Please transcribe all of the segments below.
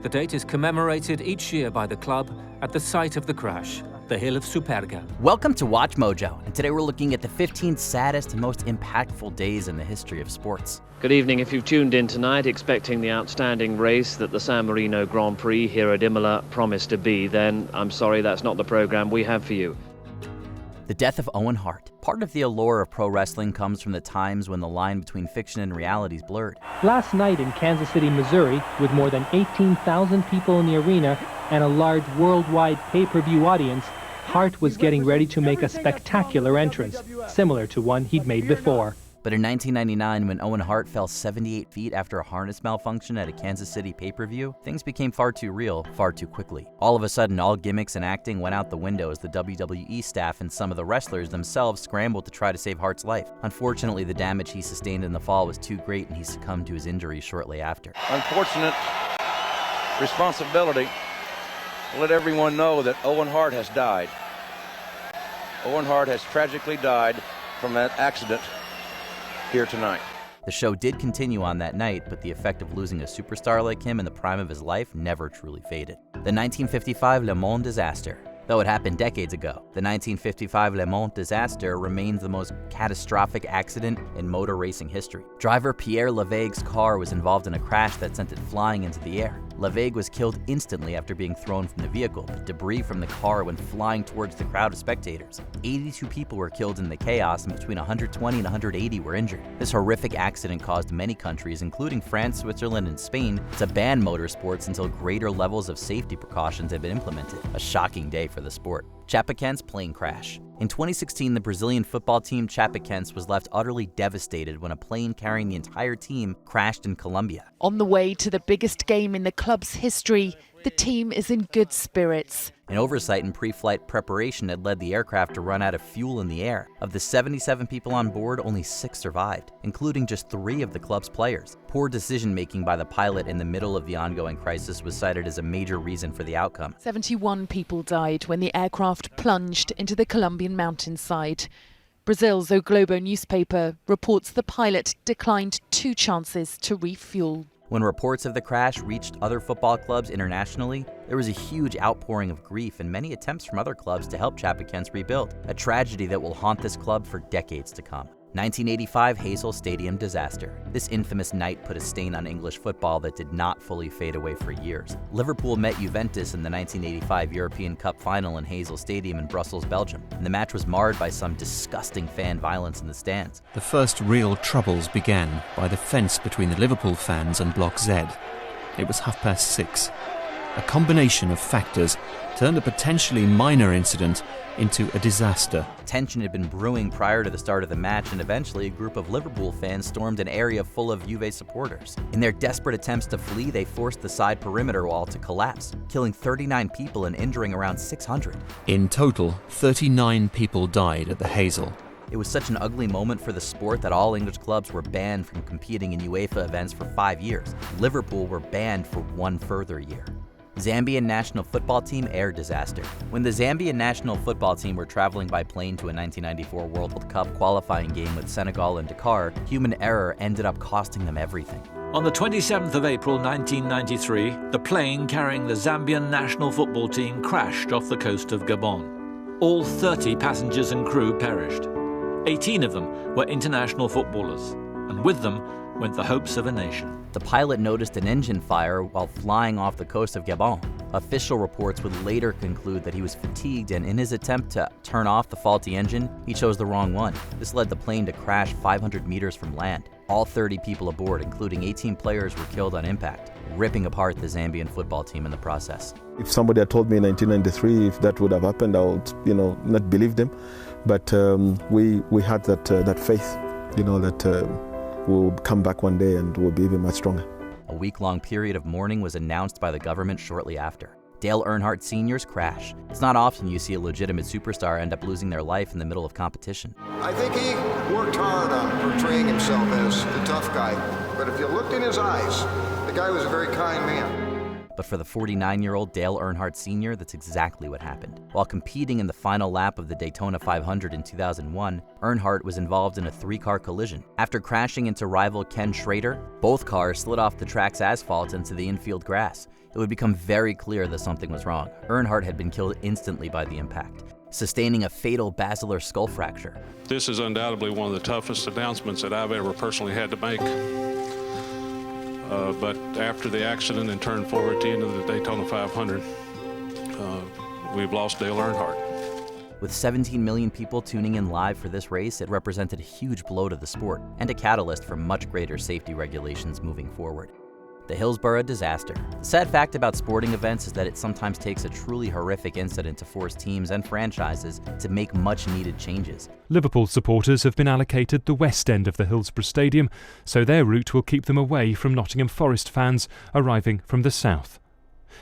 The date is commemorated each year by the club at the site of the crash, the hill of Superga. Welcome to Watch Mojo, and today we're looking at the 15 saddest and most impactful days in the history of sports. Good evening. If you've tuned in tonight expecting the outstanding race that the San Marino Grand Prix here at Imola promised to be, then I'm sorry, that's not the program we have for you. The death of Owen Hart. Part of the allure of pro wrestling comes from the times when the line between fiction and reality is blurred. Last night in Kansas City, Missouri, with more than 18,000 people in the arena and a large worldwide pay-per-view audience, Hart was getting ready to make a spectacular entrance, similar to one he'd made before. But in 1999, when Owen Hart fell 78 feet after a harness malfunction at a Kansas City pay-per-view, things became far too real, far too quickly. All of a sudden, all gimmicks and acting went out the window as the WWE staff and some of the wrestlers themselves scrambled to try to save Hart's life. Unfortunately, the damage he sustained in the fall was too great and he succumbed to his injuries shortly after. Unfortunate responsibility to let everyone know that Owen Hart has died. Owen Hart has tragically died from that accident here tonight. The show did continue on that night, but the effect of losing a superstar like him in the prime of his life never truly faded. The 1955 Le Mans disaster. Though it happened decades ago, the 1955 Le Mans disaster remains the most catastrophic accident in motor racing history. Driver Pierre Levegue's car was involved in a crash that sent it flying into the air. Levegue was killed instantly after being thrown from the vehicle, but debris from the car went flying towards the crowd of spectators. 82 people were killed in the chaos, and between 120 and 180 were injured. This horrific accident caused many countries, including France, Switzerland, and Spain, to ban motorsports until greater levels of safety precautions had been implemented. A shocking day for the sport. Chapecoense plane crash. In 2016, the Brazilian football team Chapecoense was left utterly devastated when a plane carrying the entire team crashed in Colombia. On the way to the biggest game in the club's history, the team is in good spirits. An oversight in pre-flight preparation had led the aircraft to run out of fuel in the air. Of the 77 people on board, only 6 survived, including just 3 of the club's players. Poor decision-making by the pilot in the middle of the ongoing crisis was cited as a major reason for the outcome. 71 people died when the aircraft plunged into the Colombian mountainside. Brazil's O Globo newspaper reports the pilot declined 2 chances to refuel. When reports of the crash reached other football clubs internationally, there was a huge outpouring of grief and many attempts from other clubs to help Chapecoense rebuild, a tragedy that will haunt this club for decades to come. 1985 Heysel Stadium disaster. This infamous night put a stain on English football that did not fully fade away for years. Liverpool met Juventus in the 1985 European Cup final in Heysel Stadium in Brussels, Belgium, and the match was marred by some disgusting fan violence in the stands. The first real troubles began by the fence between the Liverpool fans and Block Z. It was 6:30. A combination of factors turned a potentially minor incident into a disaster. Tension had been brewing prior to the start of the match, and eventually a group of Liverpool fans stormed an area full of Juve supporters. In their desperate attempts to flee, they forced the side perimeter wall to collapse, killing 39 people and injuring around 600. In total, 39 people died at the Heysel. It was such an ugly moment for the sport that all English clubs were banned from competing in UEFA events for 5 years. Liverpool were banned for 1 further year. Zambian national football team air disaster. When the Zambian national football team were traveling by plane to a 1994 World Cup qualifying game with Senegal and Dakar, human error ended up costing them everything. On the 27th of April 1993, the plane carrying the Zambian national football team crashed off the coast of Gabon. All 30 passengers and crew perished. 18 of them were international footballers, and with them went the hopes of a nation. The pilot noticed an engine fire while flying off the coast of Gabon. Official reports would later conclude that he was fatigued, and in his attempt to turn off the faulty engine, he chose the wrong one. This led the plane to crash 500 meters from land. All 30 people aboard, including 18 players, were killed on impact, ripping apart the Zambian football team in the process. If somebody had told me in 1993 if that would have happened, I would, not believe them. But we had that faith, that we'll come back one day and we'll be even much stronger. A week-long period of mourning was announced by the government shortly after. Dale Earnhardt Sr.'s crash. It's not often you see a legitimate superstar end up losing their life in the middle of competition. I think he worked hard on portraying himself as the tough guy, but if you looked in his eyes, the guy was a very kind man. But for the 49-year-old Dale Earnhardt Sr., that's exactly what happened. While competing in the final lap of the Daytona 500 in 2001, Earnhardt was involved in a 3-car collision. After crashing into rival Ken Schrader, both cars slid off the track's asphalt into the infield grass. It would become very clear that something was wrong. Earnhardt had been killed instantly by the impact, sustaining a fatal basilar skull fracture. This is undoubtedly one of the toughest announcements that I've ever personally had to make. But after the accident and turn forward at the end of the Daytona 500, we've lost Dale Earnhardt. With 17 million people tuning in live for this race, it represented a huge blow to the sport and a catalyst for much greater safety regulations moving forward. The Hillsborough disaster. The sad fact about sporting events is that it sometimes takes a truly horrific incident to force teams and franchises to make much-needed changes. Liverpool supporters have been allocated the west end of the Hillsborough Stadium, so their route will keep them away from Nottingham Forest fans arriving from the south.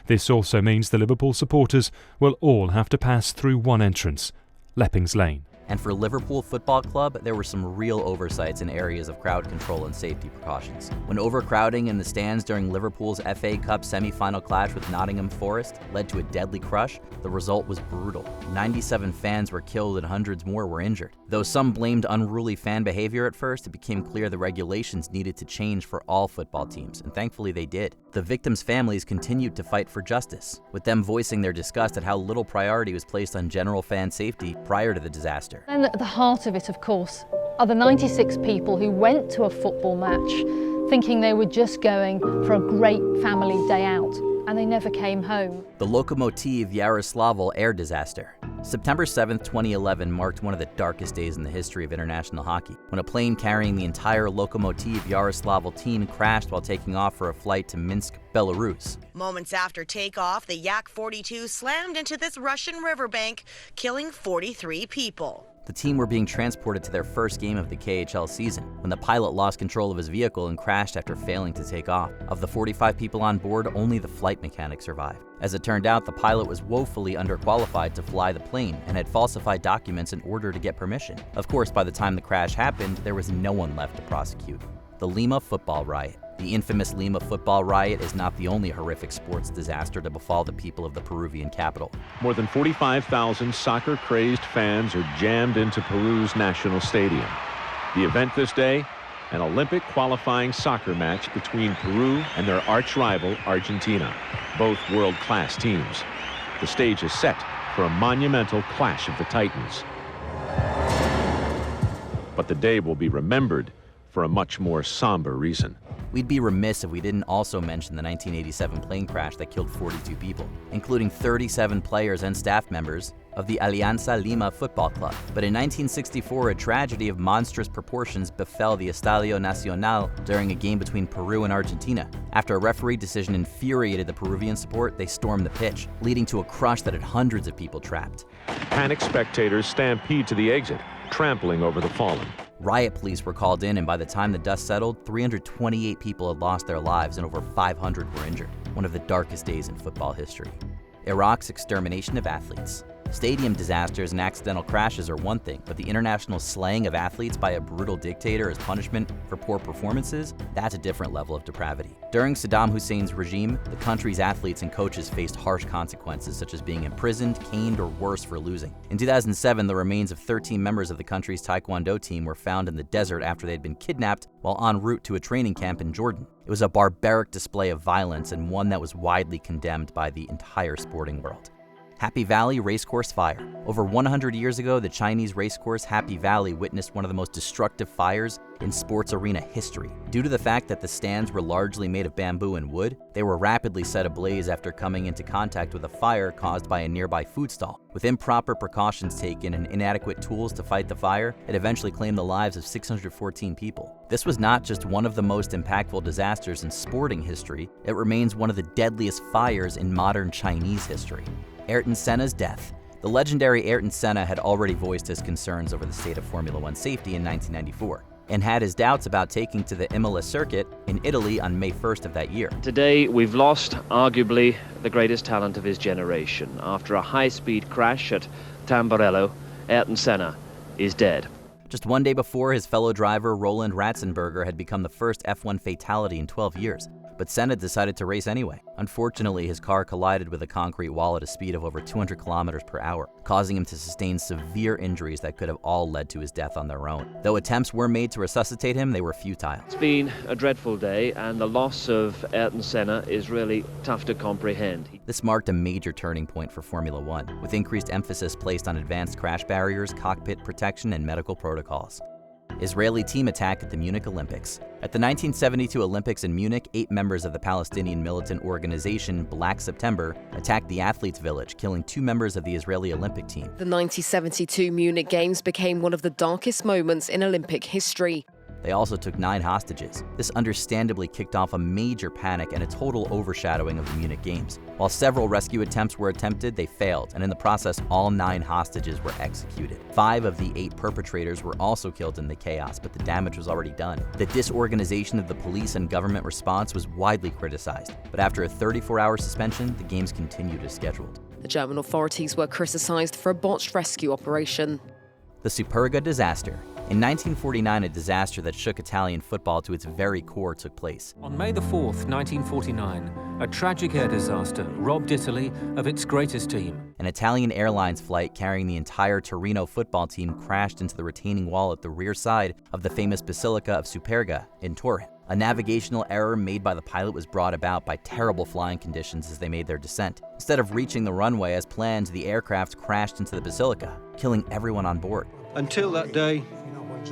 This also means the Liverpool supporters will all have to pass through one entrance, Leppings Lane. And for Liverpool Football Club, there were some real oversights in areas of crowd control and safety precautions. When overcrowding in the stands during Liverpool's FA Cup semi-final clash with Nottingham Forest led to a deadly crush, the result was brutal. 97 fans were killed and hundreds more were injured. Though some blamed unruly fan behavior at first, it became clear the regulations needed to change for all football teams, and thankfully they did. The victims' families continued to fight for justice, with them voicing their disgust at how little priority was placed on general fan safety prior to the disaster. And at the heart of it, of course, are the 96 people who went to a football match thinking they were just going for a great family day out, and they never came home. The Lokomotiv Yaroslavl Air Disaster. September 7, 2011 marked one of the darkest days in the history of international hockey, when a plane carrying the entire Lokomotiv Yaroslavl team crashed while taking off for a flight to Minsk, Belarus. Moments after takeoff, the Yak-42 slammed into this Russian riverbank, killing 43 people. The team were being transported to their first game of the KHL season when the pilot lost control of his vehicle and crashed after failing to take off. Of the 45 people on board, only the flight mechanic survived. As it turned out, the pilot was woefully underqualified to fly the plane and had falsified documents in order to get permission. Of course, by the time the crash happened, there was no one left to prosecute. The Lima football riot. The infamous Lima football riot is not the only horrific sports disaster to befall the people of the Peruvian capital. More than 45,000 soccer-crazed fans are jammed into Peru's national stadium. The event this day, an Olympic qualifying soccer match between Peru and their arch-rival Argentina, both world-class teams. The stage is set for a monumental clash of the titans. But the day will be remembered for a much more somber reason. We'd be remiss if we didn't also mention the 1987 plane crash that killed 42 people, including 37 players and staff members of the Alianza Lima Football Club. But in 1964, a tragedy of monstrous proportions befell the Estadio Nacional during a game between Peru and Argentina. After a referee decision infuriated the Peruvian support, they stormed the pitch, leading to a crush that had hundreds of people trapped. Panicked spectators stampede to the exit, trampling over the fallen. Riot police were called in, and by the time the dust settled, 328 people had lost their lives and over 500 were injured. One of the darkest days in football history. Iraq's extermination of athletes. Stadium disasters and accidental crashes are one thing, but the international slaying of athletes by a brutal dictator as punishment for poor performances, that's a different level of depravity. During Saddam Hussein's regime, the country's athletes and coaches faced harsh consequences such as being imprisoned, caned, or worse for losing. In 2007, the remains of 13 members of the country's Taekwondo team were found in the desert after they had been kidnapped while en route to a training camp in Jordan. It was a barbaric display of violence and one that was widely condemned by the entire sporting world. Happy Valley Racecourse Fire. Over 100 years ago, the Chinese racecourse Happy Valley witnessed one of the most destructive fires in sports arena history. Due to the fact that the stands were largely made of bamboo and wood, they were rapidly set ablaze after coming into contact with a fire caused by a nearby food stall. With improper precautions taken and inadequate tools to fight the fire, it eventually claimed the lives of 614 people. This was not just one of the most impactful disasters in sporting history, it remains one of the deadliest fires in modern Chinese history. Ayrton Senna's death. The legendary Ayrton Senna had already voiced his concerns over the state of Formula One safety in 1994, and had his doubts about taking to the Imola circuit in Italy on May 1st of that year. Today, we've lost, arguably, the greatest talent of his generation. After a high-speed crash at Tamburello, Ayrton Senna is dead. Just one day before, his fellow driver Roland Ratzenberger had become the first F1 fatality in 12 years. but Senna decided to race anyway. Unfortunately, his car collided with a concrete wall at a speed of over 200 kilometers per hour, causing him to sustain severe injuries that could have all led to his death on their own. Though attempts were made to resuscitate him, they were futile. It's been a dreadful day, and the loss of Ayrton Senna is really tough to comprehend. This marked a major turning point for Formula One, with increased emphasis placed on advanced crash barriers, cockpit protection, and medical protocols. Israeli team attack at the Munich Olympics. At the 1972 Olympics in Munich, 8 members of the Palestinian militant organization Black September attacked the athletes' village, killing 2 members of the Israeli Olympic team. The 1972 Munich Games became one of the darkest moments in Olympic history. They also took 9 hostages. This understandably kicked off a major panic and a total overshadowing of the Munich Games. While several rescue attempts were attempted, they failed, and in the process, all 9 hostages were executed. 5 of the 8 perpetrators were also killed in the chaos, but the damage was already done. The disorganization of the police and government response was widely criticized, but after a 34-hour suspension, the Games continued as scheduled. The German authorities were criticized for a botched rescue operation. The Superga disaster. In 1949, a disaster that shook Italian football to its very core took place. On May the 4th, 1949, a tragic air disaster robbed Italy of its greatest team. An Italian Airlines flight carrying the entire Torino football team crashed into the retaining wall at the rear side of the famous Basilica of Superga in Turin. A navigational error made by the pilot was brought about by terrible flying conditions as they made their descent. Instead of reaching the runway as planned, the aircraft crashed into the Basilica, killing everyone on board. Until that day,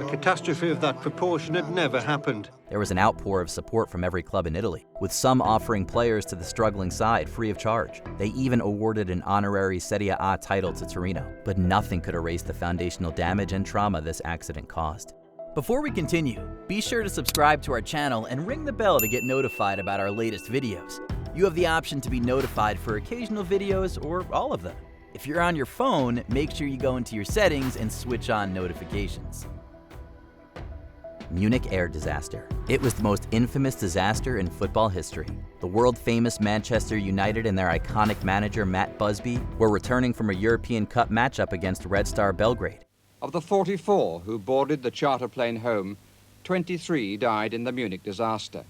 a catastrophe of that proportion had never happened. There was an outpour of support from every club in Italy, with some offering players to the struggling side free of charge. They even awarded an honorary Serie A title to Torino, but nothing could erase the foundational damage and trauma this accident caused. Before we continue, be sure to subscribe to our channel and ring the bell to get notified about our latest videos. You have the option to be notified for occasional videos or all of them. If you're on your phone, make sure you go into your settings and switch on notifications. Munich Air Disaster. It was the most infamous disaster in football history. The world-famous Manchester United and their iconic manager Matt Busby were returning from a European Cup matchup against Red Star Belgrade. Of the 44 who boarded the charter plane home, 23 died in the Munich disaster.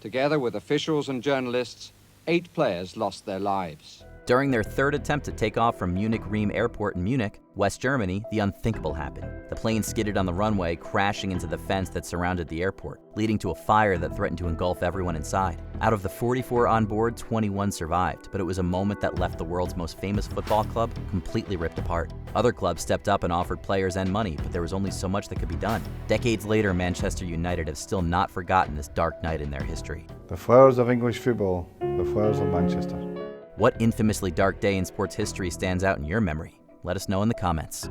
Together with officials and journalists, 8 players lost their lives. During their 3rd attempt to take off from Munich-Riem Airport in Munich, West Germany, the unthinkable happened. The plane skidded on the runway, crashing into the fence that surrounded the airport, leading to a fire that threatened to engulf everyone inside. Out of the 44 on board, 21 survived, but it was a moment that left the world's most famous football club completely ripped apart. Other clubs stepped up and offered players and money, but there was only so much that could be done. Decades later, Manchester United have still not forgotten this dark night in their history. The flowers of English football, the flowers of Manchester. What infamously dark day in sports history stands out in your memory? Let us know in the comments.